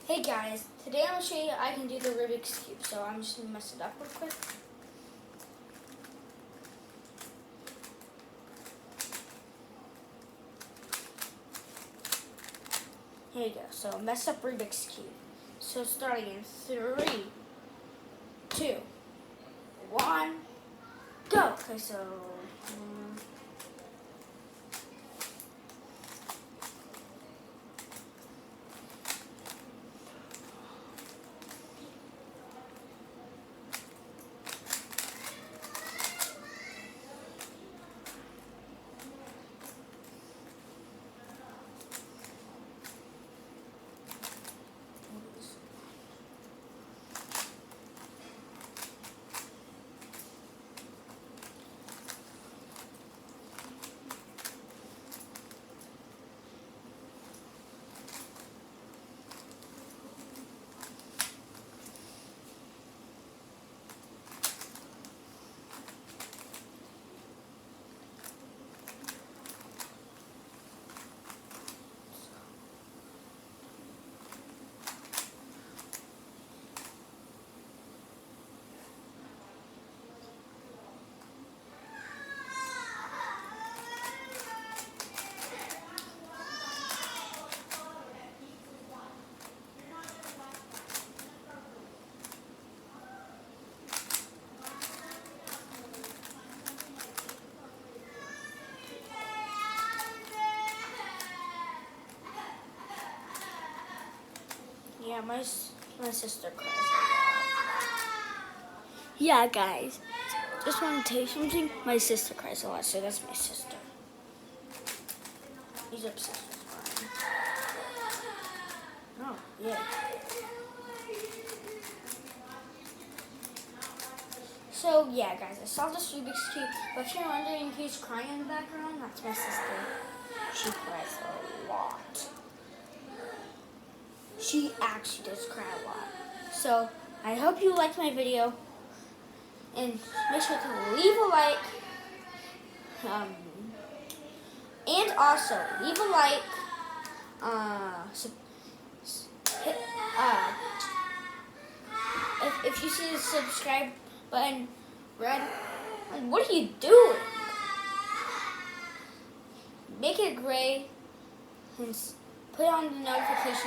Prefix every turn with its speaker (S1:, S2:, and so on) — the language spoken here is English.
S1: Hey guys, today I'm going to show you I can do the Rubik's Cube, so I'm just going to mess it up real quick. Here you go, so mess up Rubik's Cube. So starting in 3, 2, 1, go! Okay, so... Yeah, my sister cries a lot. Yeah, guys, just want to tell you something. My sister cries a lot, so that's my sister. He's obsessed with crying. Oh, yeah. So, yeah, guys, I saw this Rubik's Cube, but if you're wondering who's crying in the background, that's my sister. She cries a lot. She actually does cry a lot. So, I hope you liked my video. And make sure to leave a like. And also, leave a like. If you see the subscribe button red, what are you doing? Make it gray and put on the notification